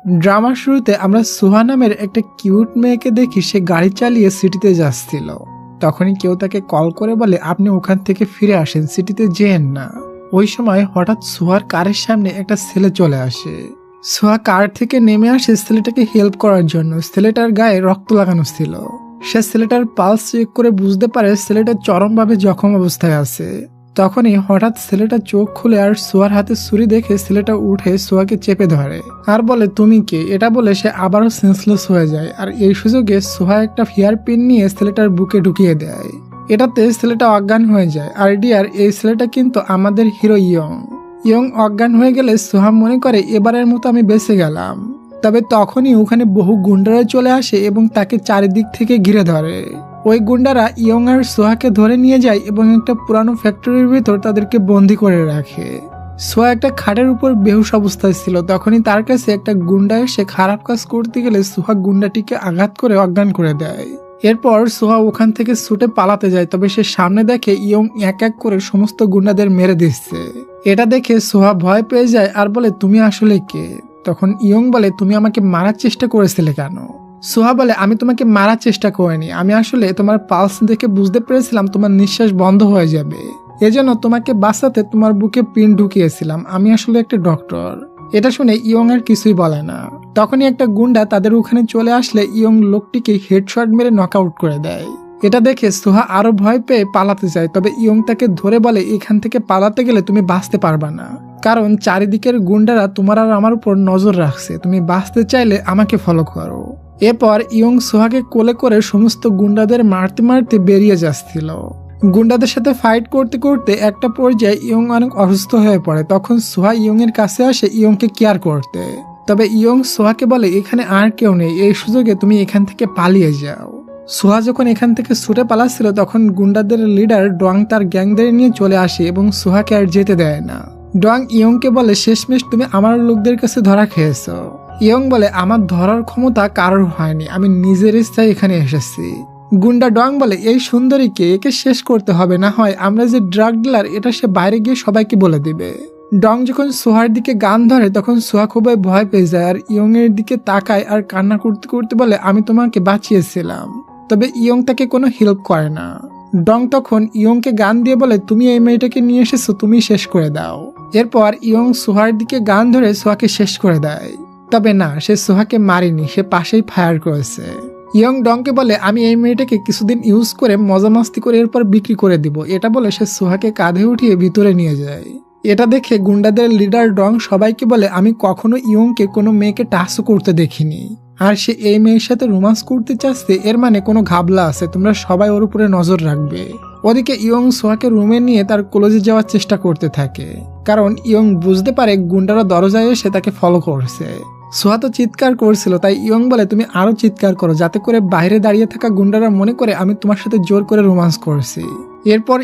ড্রামার শুরুতে আমরা সুহা নামের একটা কিউট মেয়েকে দেখি, সে গাড়ি চালিয়ে সিটিতে যাচ্ছিল। তখনই কেউ তাকে কল করে বলে আপনি ওখান থেকে ফিরে আসেন, সিটিতে যেন না। ওই সময় হঠাৎ সুহার কারের সামনে একটা ছেলে চলে আসে। সুহা কার থেকে নেমে আসে ছেলেটাকে হেল্প করার জন্য। ছেলেটার গায়ে রক্ত লাগানো ছিল। সে ছেলেটার পালস চেক করে বুঝতে পারে ছেলেটা চরমভাবে জখম অবস্থায় আছে। তখনই হঠাৎ ছেলেটা চোখ খুলে আর সোয়ার হাতে ছুরি দেখে ছেলেটা উঠে সোয়াকে চেপে ধরে আর বলে তুমি কে। এটা বলে সে আবারও সেন্সলেস হয়ে যায়। আর এই সুযোগে সোহা একটা ফিয়ার পিন নিয়ে ছেলেটার বুকে ঢুকিয়ে দেয়। এটাতে ছেলেটা অজ্ঞান হয়ে যায়। আর ডিয়ার, এই ছেলেটা কিন্তু আমাদের হিরো ইয়ং অজ্ঞান হয়ে গেলে সোহা মনে করে এবারের মতো আমি বেঁচে গেলাম। তবে তখনই ওখানে বহু গুন্ডারা চলে আসে এবং তাকে চারিদিক থেকে ঘিরে ধরে। ওই গুন্ডারা ইয়ং আর সোহাকে ধরে নিয়ে যায় এবং একটা পুরানো ফ্যাক্টরির ভিতর তাদেরকে বন্দি করে রাখে। সোহা একটা খাটের উপর বেহুশ অবস্থায় ছিল। তখনই তার কাছে একটা গুন্ডা এসে খারাপ কাজ করতে গেলে সোহা গুন্ডাটিকে আঘাত করে অজ্ঞান করে দেয়। এরপর সোহা ওখান থেকে ছুটে পালাতে যায়। তবে সে সামনে দেখে ইয়ং এক এক করে সমস্ত গুন্ডাদের মেরে দিচ্ছে। এটা দেখে সোহা ভয় পেয়ে যায় আর বলে তুমি আসলে কে। তখন ইয়ং বলে তুমি আমাকে মারার চেষ্টা করেছিলে কেন। সোহা বলে আমি তোমাকে মারার চেষ্টা করিনি, আমি আসলে তোমার পালস দেখে বুঝতে পেরেছিলাম তোমার নিঃশ্বাস বন্ধ হয়ে যাবে, এজন্য তোমাকে বাঁচাতে তোমার বুকে পিন ঢুকিয়েছিলাম, আমি আসলে একটা ডক্টর। এটা শুনে ইয়ং আর কিছুই বলে না। তখনই একটা গুন্ডা তাদের ওখানে চলে আসলে ইয়ং লোকটিকে হেডশট মেরে নকআউট করে দেয়। এটা দেখে সোহা আরো ভয় পেয়ে পালাতে যায়। তবে ইয়ং তাকে ধরে বলে এখান থেকে পালাতে গেলে তুমি বাঁচতে পারবা না, কারণ চারিদিকের গুন্ডারা তোমার আর আমার উপর নজর রাখছে, তুমি বাঁচতে চাইলে আমাকে ফলো করো। এরপর ইয়ং সোহাকে কোলে করে সমস্ত গুন্ডাদের মারতে মারতে বেরিয়ে যাচ্ছিল। গুন্ডাদের সাথে ফাইট করতে করতে একটা পর্যায়ে ইয়ং অনেক অসুস্থ হয়ে পড়ে। তখন সোহা ইয়ং এর কাছে আসে ইয়ংকে কেয়ার করতে। তবে ইয়ং সোহাকে বলে এখানে আর কেউ নেই, এই সুযোগে তুমি এখান থেকে পালিয়ে যাও। সোহা যখন এখান থেকে ছুটে পালাচ্ছিল তখন গুন্ডাদের লিডার ডোয়াং তার গ্যাংদের নিয়ে চলে আসে এবং সোহাকে আর যেতে দেয় না। ডোয়াং ইয়ংকে বলে শেষমেশ তুমি আমার লোকদের কাছে ধরা খেয়েছো। ইয়ং বলে আমার ধরার ক্ষমতা কারোর হয়নি, আমি নিজের ইচ্ছায় এখানে এসেছি। গুন্ডা ডং বলে এই সুন্দরীকে, একে শেষ করতে হবে, না হয় আমরা যে ড্রাগ ডিলার এটা সে বাইরে গিয়ে সবাইকে বলে দিবে। ডং যখন সোহার দিকে গান ধরে তখন সোহা খুবই ভয় পেয়ে যায় আর ইয়ং এর দিকে তাকায় আর কান্না করতে করতে বলে আমি তোমাকে বাঁচিয়েছিলাম। তবে ইয়ং তাকে কোনো হেল্প করে না। ডং তখন ইয়ংকে গান দিয়ে বলে তুমি এই মেয়েটাকে নিয়ে এসেছো, তুমি শেষ করে দাও। এরপর ইয়ং সোহার দিকে গান ধরে সোহাকে শেষ করে দেয়। তবে না, সে সোহাকে মারেনি, সে পাশেই ফায়ার করেছে। ইয়ং ডংকে বলে আমি এই মেয়েটাকে কিছুদিন ইউজ করে মজা মাস্তি করে এরপর বিক্রি করে দিব। এটা বলে সে সোহাকে কাঁধে উঠিয়ে ভিতরে নিয়ে যায়। এটা দেখে গুন্ডাদের লিডার ডং সবাইকে বলে আমি কখনো ইয়ংকে কোনো মেয়েকে টাচও করতে দেখিনি, আর সে এই মেয়ের সাথে রোমান্স করতে চাচ্ছে, এর মানে কোনো ঘাবলা আছে, তোমরা সবাই ওর উপরে নজর রাখবে। ওদিকে ইয়ং সোহাকে রুমে নিয়ে তার কলেজে যাওয়ার চেষ্টা করতে থাকে, কারণ ইয়ং বুঝতে পারে গুন্ডারা দরজায় এসে তাকে ফলো করছে। সোহা তো চিৎকার করছিল, তাই ইয়ং বলে তুমি আরো চিৎকার করো যাতে করে বাইরে দাঁড়িয়ে থাকা গুন্ডারা মনে করে আমি তোমার সাথে জোর করে রোমান্স করছি। এরপর